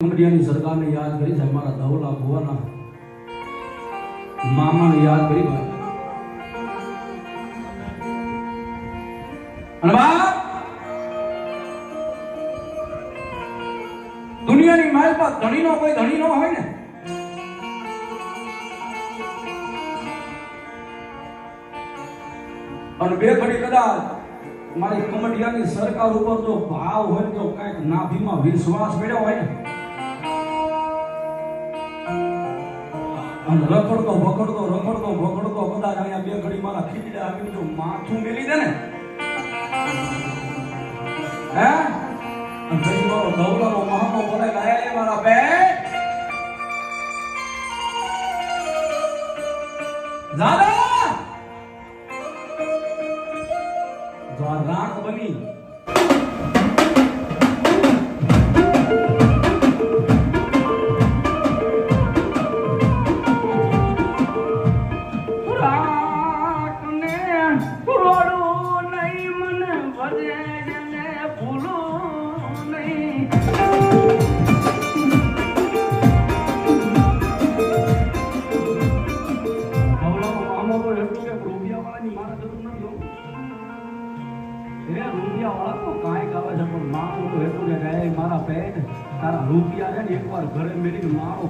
કમડિયાની સરકારને યાદ કરી છે, મારા ધવલા ભુવાના મામાને યાદ કરી ભાઈ. અને બાપ દુનિયાની માલ પર ધણીનો કોઈ ધણી નો હોય ને, અને બે ઘડી કદાચ મારી કમડિયાની સરકાર ઉપર જો ભાવ હોય તો કઈક નાભીમાં વિશ્વાસ મેળ્યો હોય ને, અને રખડતો ભખડતો કદાચ અહીંયા બે ઘડી મારા ખીચડા આવીને જો માથું મેલી દે ને, હે અને પછી મારો ધવલાનો મહામો બોલે કે એ મારા બે દાદા જો આ રાખ બની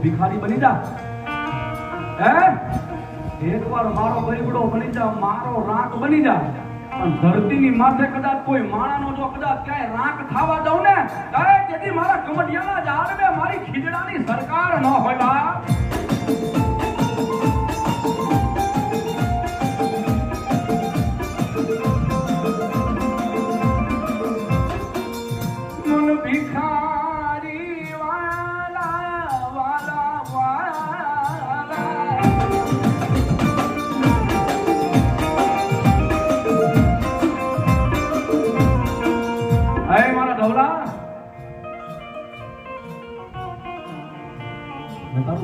ભિખારી બની જા, હે એકવાર મારો ગરીબડો બની જા, મારો રાખ બની જા. પણ ધરતીની માથે કદાચ કોઈ માણાનો જો કદાચ ક્યાંય રાખ થાવા જાવ ને, તેથી મારા કમડિયાના ઝાડવે મારી ખીજડાની સરકાર ન હોય બા.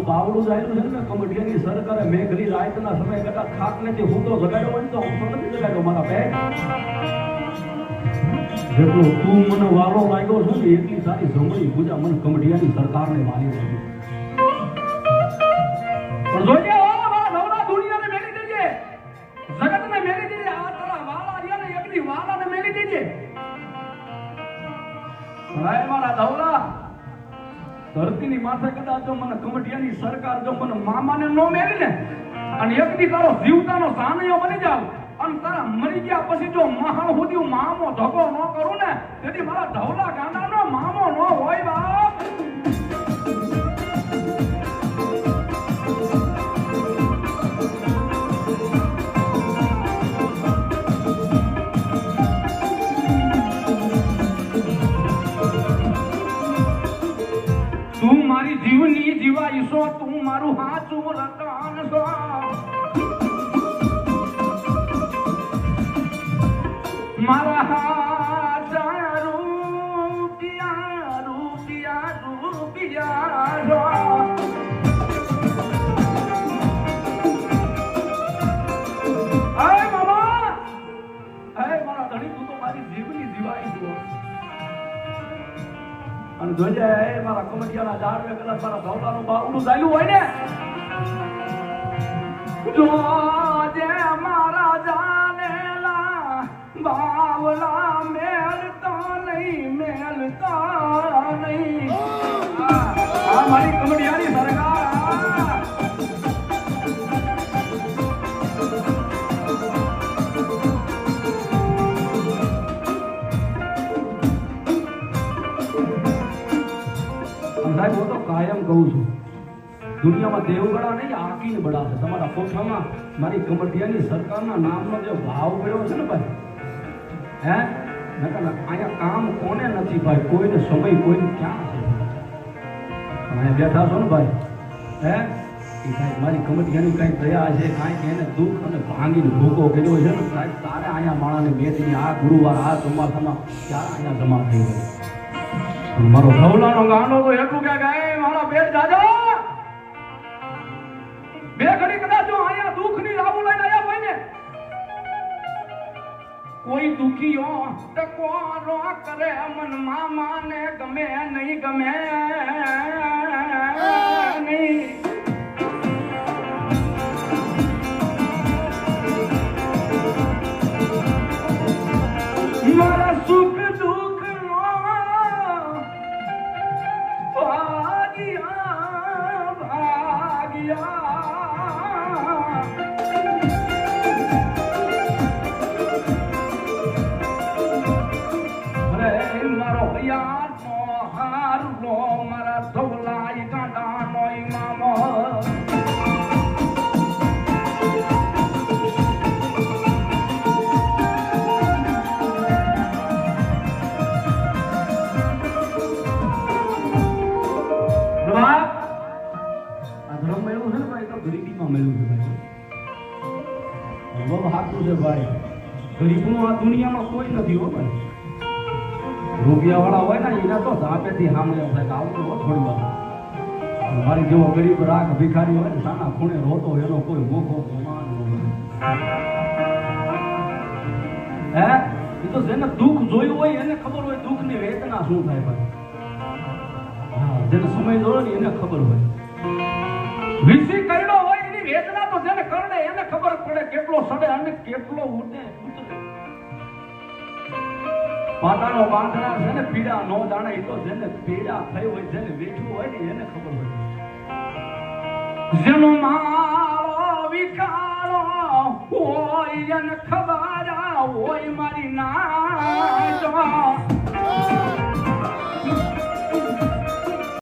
બાવડું જાયલું છે ને કમડિયાની સરકારે મેઘલી રાતના સમય કદાચ ખાક નથી હું તો જગાડ્યો હોય તો હું તો નથી જગાડ્યો મારા બે. જેટલો તું મને વાલો લાગ્યો છે ને એટલી સારી જમણી પૂજા મને કમડિયાની સરકારને મારી હતી. પણ જોજે મારા નવરા દુનિયાને મેલી દેજે, જગતને મેલી દેજે, આ તારા વાલા રહ્યા ને એકલી વાલાને મેલી દેજે. હે મારા ધવલા, ધરતીની માથે કદાચ જો મને કમડિયાની સરકાર જો મને મામાને નો મેલી ને, અને એકદી તારો જીવતાનો સાનયો બની જાવ, અને તારા મરી ગયા પછી જો મહાન સુધી મામો ધગો ન કરું ને, તેથી મારા ધવલા ગાંડાનો મામો ન હોય બાપ. તું મારી જીવની જીવાઈશો, તું મારું હાચું રતન છો. મારા હાચા રૂપિયા રૂપિયા રૂપિયા છો. હે મામા, હે મારા ધણી, તું તો મારી જીવની જીવાઈ છો. અને જોજે મારા કમડિયાના ઝાડવે કદાચ મારા ધવલાનું બાવડું ચાલ્યું હોય ને, જોજે મારા જાનેલા બાવલા મેલતા નહીં, મેલતા નહીં. આ મારી કમડિયાની સરકાર. હું તો કાયમ કહું છું, દુનિયામાં દેવગડા નહીં, આકીને બડા છે. તમારા કોઠામાં મારી કમડિયાની સરકારના નામનો જે ભાવ પડ્યો છે ને ભાઈ, હે અહીંયા કામ કોને નથી ભાઈ, કોઈને સમય કોઈને ક્યાં છે. અહીંયા બેઠા છો ને ભાઈ, હે એ ભાઈ મારી કમડિયાની કઈ દયા છે, કાંઈક એને દુઃખ અને ભાંગીને ભૂકો કર્યો છે ને સાહેબ, તારે અહીંયા માણાને મેચની આ ગુરુવાર આ ચોમાસામાં ક્યારે અહીંયા જમા થઈ ગયો. મારો ધવલાનો ગાંડો તો એટલું કે ગાય મારા પેટ જાજા બે ઘડી કદાચ જો અહીંયા દુઃખની રાહુ લઈને આવ્યા હોય ને, કોઈ દુખીઓ ટકોરો કરે મન મામાને ગમે નહીં ગમે નહીં મારા સુખ દુઃખ નો ભાગ્યા ભાગ્યા મારો યાર નો હાર નો મારા ધવલાઈ ગાંડા નો મામો ગરીબનું આ દુનિયામાં કોઈ નથી હો ભાઈ રૂપિયા વાળા હોય ને એના તો ધાપેથી સાંભળ્યા થાય કે આવું થોડી વાર મારી જેવો ગરીબ રાખ ભિખારી હોય ને સાના ખૂણે રોતો એનો કોઈ મોખો સમાન હે એ તો જેને દુઃખ જોયું હોય એને ખબર હોય દુઃખની વેદના શું થાય ભાઈ હા જેને સમય જોયો ને એને ખબર હોય વિસી કર્યો હોય એની વેદના તો જેને કરડે એને ખબર પડે કેટલો સડે અને કેટલો ઉડે પાટાનો બાંધનાર છે ને પીડા નો જાણે એ તો જેને પીડા થઈ હોય જેને વેઠું હોય ને એને ખબર હોય જેનો મારો વિકારો હોય એને ખબર હોય મારી ના